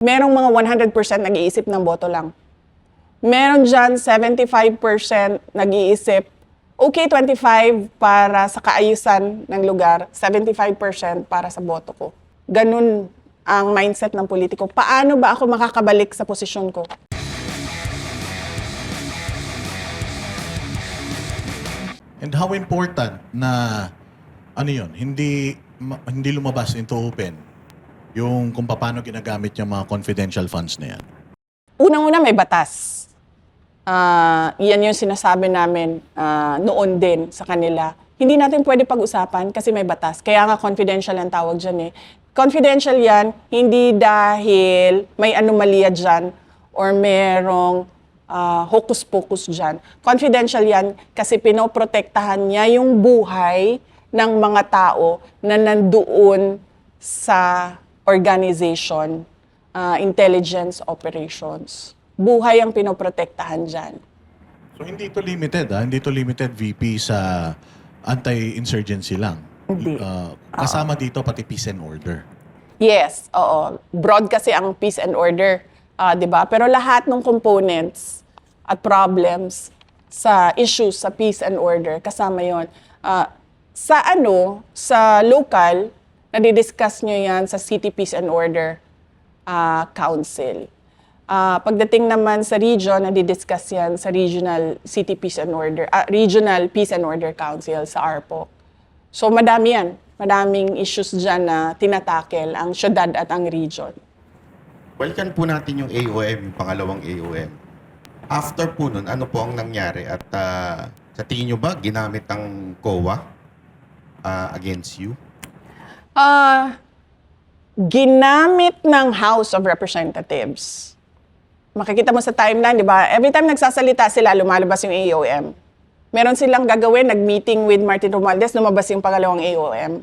Merong mga 100% nag-iisip ng boto lang. Meron dyan 75% nag-iisip, okay, 25 para sa kaayusan ng lugar, 75% para sa boto ko. Ganun ang mindset ng politiko. Paano ba ako makakabalik sa posisyon ko? And how important na, ano yun, hindi lumabas into open yung kung paano ginagamit yung mga confidential funds na yan? Unang-una, may batas. Yan yung sinasabi namin noon din sa kanila. Hindi natin pwede pag-usapan kasi may batas. Kaya nga confidential ang tawag dyan eh. Confidential yan, hindi dahil may anomalya dyan or merong hocus-pocus dyan. Confidential yan kasi pinoprotektahan niya yung buhay ng mga tao na nandoon sa organization, intelligence operations. Buhay ang pinoprotektahan dyan. So hindi ito limited, hindi ito limited VP sa anti-insurgency lang. Hindi. Kasama dito pati peace and order. Yes, oo. Broad kasi ang peace and order, 'di ba? Pero lahat ng components at problems sa issues sa peace and order kasama 'yon. Sa local, nadidiscuss nyo yan sa City Peace and Order Council. Pagdating naman sa region, nadidiscuss yan sa Regional City Peace and Order, Regional Peace and Order Council sa ARPO. So madami yan. Madaming issues dyan na tinatakel ang syudad at ang region. Balikan po natin yung AOM, yung pangalawang AOM. After po nun, ano po ang nangyari? At sa tingin nyo ba, ginamit ang COA against you? Ginamit ng House of Representatives. Makikita mo sa timeline, di ba? Every time nagsasalita sila, lumalabas yung AOM. Meron silang gagawin, nag-meeting with Martin Romualdez, lumabas yung pangalawang AOM.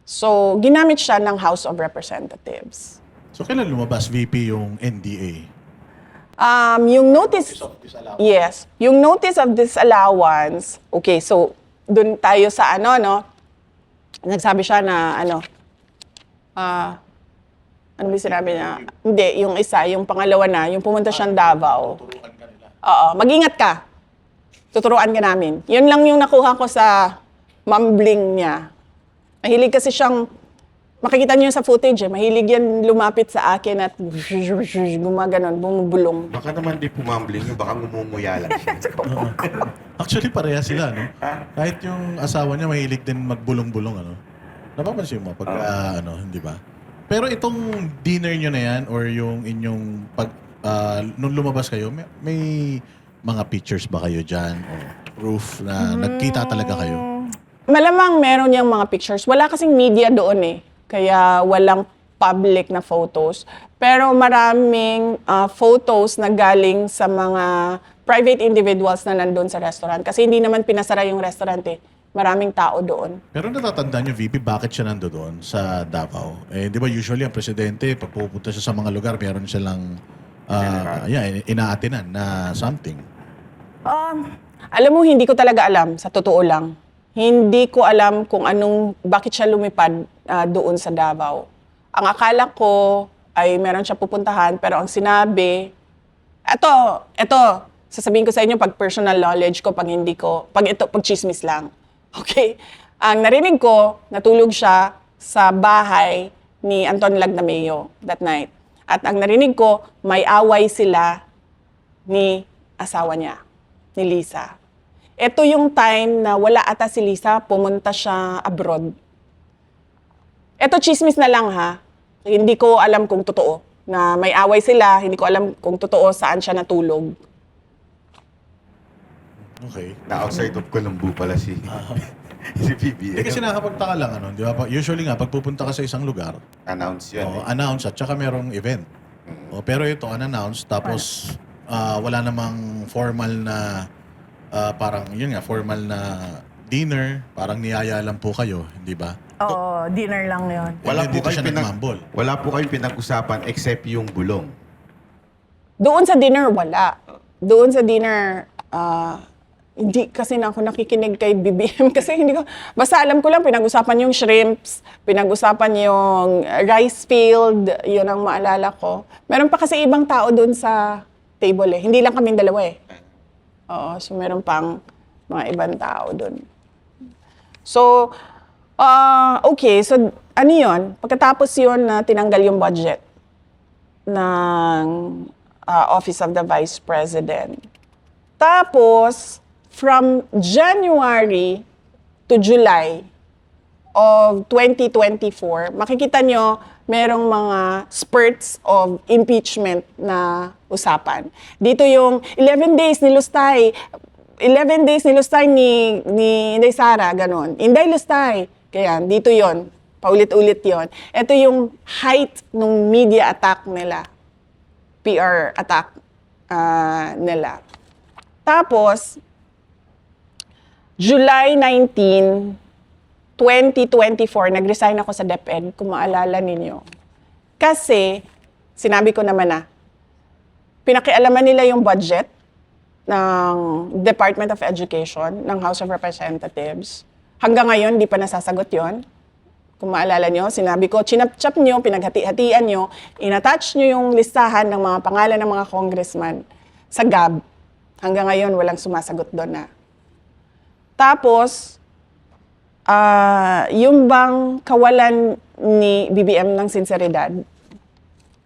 So, ginamit siya ng House of Representatives. So kailan lumabas VP yung NDA? Yung notice, yes, yung notice of disallowance, okay, so, dun tayo sa nagsabi siya na ano ba sinabi niya? Hindi, yung isa, yung pangalawa na, yung pumunta siyang Davao. Oo, mag-ingat ka. Tuturuan ka namin. Yun lang yung nakuha ko sa mumbling niya. Mahilig kasi siyang, makikita niyo sa footage mahilig yan lumapit sa akin at gumaganon, bumubulong. Baka naman di pumambling nyo, baka ngumumuya lang siya. Actually, pareha sila, no? Kahit yung asawa niya mahilig din magbulong-bulong, ano? Napapansin mo pag, hindi ba? Pero itong dinner nyo na yan or yung inyong nung lumabas kayo, may mga pictures ba kayo dyan o proof na nagkita talaga kayo? Malamang meron niyang mga pictures. Wala kasing media doon eh. Kaya walang public na photos. Pero maraming photos na galing sa mga private individuals na nandun sa restaurant. Kasi hindi naman pinasara yung restaurant eh. Maraming tao doon. Pero natatandaan niyo, VP, bakit siya nando doon sa Davao? Eh, di ba usually ang presidente, pag pupunta siya sa mga lugar, meron silang inaatinan na something. Alam mo, hindi ko talaga alam, sa totoo lang. Hindi ko alam kung bakit siya lumipad doon sa Davao. Ang akala ko ay meron siya pupuntahan, pero ang sinabi, eto, sasabihin ko sa inyo pag personal knowledge ko, pag chismis lang. Okay? Ang narinig ko, natulog siya sa bahay ni Anton Lagdameo that night. At ang narinig ko, may away sila ni asawa niya, ni Lisa. Ito yung time na wala ata si Lisa, pumunta siya abroad. Ito chismis na lang ha. Hindi ko alam kung totoo na may away sila, hindi ko alam kung totoo saan siya natulog. Okay. Na-outside of Colombo pala si PBM. Kasi nakakapagtaka lang, di ba? Usually nga, pag pupunta ka sa isang lugar, Announce yan. announce at saka merong event. Pero ito, unannounced, tapos wala namang formal na, formal na dinner, parang niyaya lang po kayo, hindi ba? Oo, dinner lang yun. Dito siya nagmambol. Wala po kayong pinag-usapan except yung bulong. Doon sa dinner, wala. Doon sa dinner, Hindi kasi na ako nakikinig kay BBM kasi hindi ko, basta alam ko lang pinag-usapan yung shrimps, pinag-usapan yung rice field, yun ang maalala ko. Meron pa kasi ibang tao doon sa table eh. Hindi lang kaming dalawa eh. Oo, so meron pang mga ibang tao doon. So, okay, so ano yun? Pagkatapos yun na tinanggal yung budget ng Office of the Vice President. Tapos, from January to July of 2024, makikita nyo merong mga spurts of impeachment na usapan. Dito yung 11 days ni Lustay, 11 days ni Lustay ni Inday Sara, ganon. Inday Lustay, kaya dito yon, paulit-ulit yon. Ito yung height ng media attack nila, PR attack nila. Tapos, July 19, 2024, nag-resign ako sa DepEd, kung maalala ninyo. Kasi, sinabi ko naman na, pinakialaman nila yung budget ng Department of Education, ng House of Representatives. Hanggang ngayon, di pa nasasagot yon. Kung maalala nyo, sinabi ko, chinap-chap nyo, pinaghati-hatian nyo, inattach nyo yung listahan ng mga pangalan ng mga congressman sa GAB. Hanggang ngayon, walang sumasagot doon na. Tapos, yung bang kawalan ni BBM ng sinseridad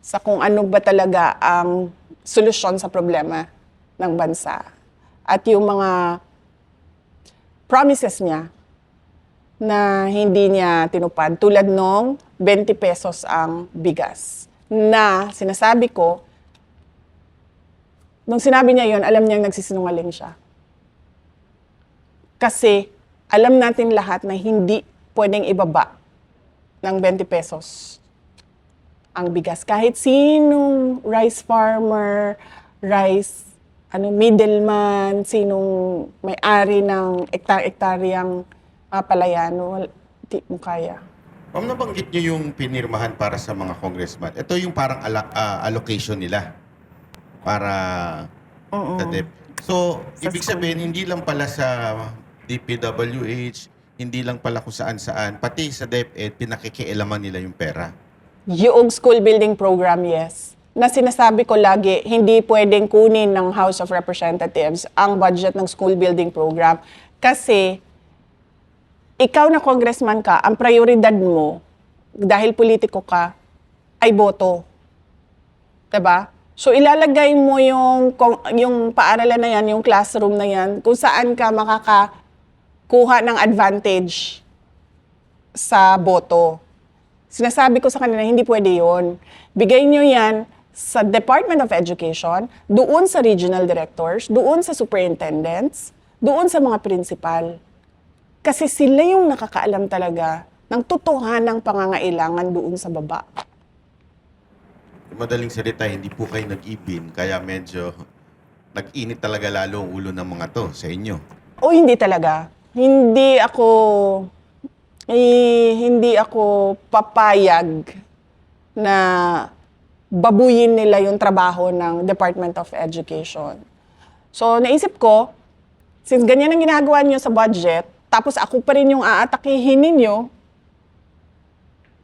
sa kung ano ba talaga ang solusyon sa problema ng bansa at yung mga promises niya na hindi niya tinupad tulad nung 20 pesos ang bigas na sinasabi ko, nung sinabi niya yon, alam niyang nagsisinungaling siya. Kasi alam natin lahat na hindi pwedeng ibaba ng 20 pesos ang bigas. Kahit sinong rice farmer, middleman, sinong may-ari ng ektaryang palayan, di mo kaya. Ma'am, nabanggit niyo yung pinirmahan para sa mga congressman. Ito yung parang allocation nila para sa DEP. So, Sa ibig school. sabihin, hindi lang pala sa DPWH, hindi lang pala kung saan-saan, pati sa DepEd, pinakikialaman nila yung pera. Yung school building program, yes. Na sinasabi ko lagi, hindi pwedeng kunin ng House of Representatives ang budget ng school building program. Kasi, ikaw na congressman ka, ang prioridad mo, dahil politiko ka, ay boto. Diba? So, ilalagay mo yung paaralan na yan, yung classroom na yan, kung saan ka makakakuha ng advantage sa boto. Sinasabi ko sa kanila, hindi pwede yun. Bigay nyo yan sa Department of Education, doon sa regional directors, doon sa superintendents, doon sa mga principal. Kasi sila yung nakakaalam talaga ng totohanang pangangailangan doon sa baba. Madaling salita, hindi po kayo nag-ibin, kaya medyo nag-init talaga lalo ang ulo ng mga to sa inyo. O hindi talaga. Hindi ako papayag na babuyin nila yung trabaho ng Department of Education. So, naisip ko, since ganyan ang ginagawa niyo sa budget, tapos ako pa rin yung aatakihin ninyo,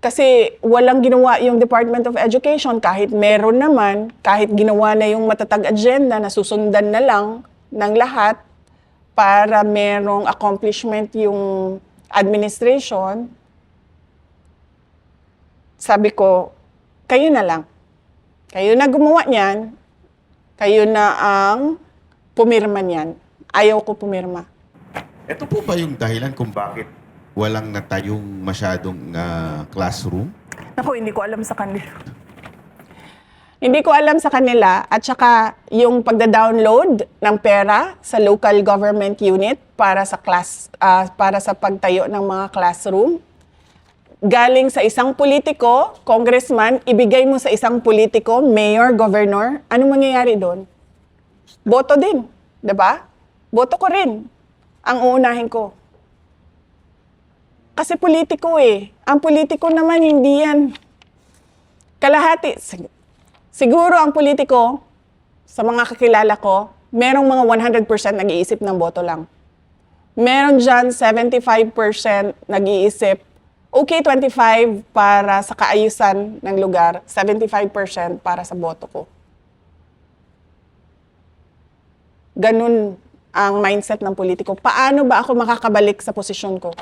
kasi walang ginawa yung Department of Education, kahit meron naman, kahit ginawa na yung matatag agenda na susundan na lang ng lahat para merong accomplishment yung administration, sabi ko, kayo na lang. Kayo na gumawa niyan, kayo na ang pumirma niyan. Ayaw ko pumirma. Ito po ba yung dahilan kung bakit walang natayong masyadong classroom? Naku, hindi ko alam sa kanila. Hindi ko alam sa kanila at saka yung pagda-download ng pera sa local government unit para sa para sa pagtayo ng mga classroom. Galing sa isang politiko, congressman, ibigay mo sa isang politiko, mayor, governor, ano mangyayari doon? Boto din, 'di ba? Boto ko rin ang uunahin ko. Kasi politiko eh. Ang politiko naman hindi yan kalahati. Siguro ang politiko, sa mga kakilala ko, merong mga 100% nag-iisip ng boto lang. Meron dyan 75% nag-iisip, okay 25 para sa kaayusan ng lugar, 75% para sa boto ko. Ganun ang mindset ng politiko. Paano ba ako makakabalik sa posisyon ko?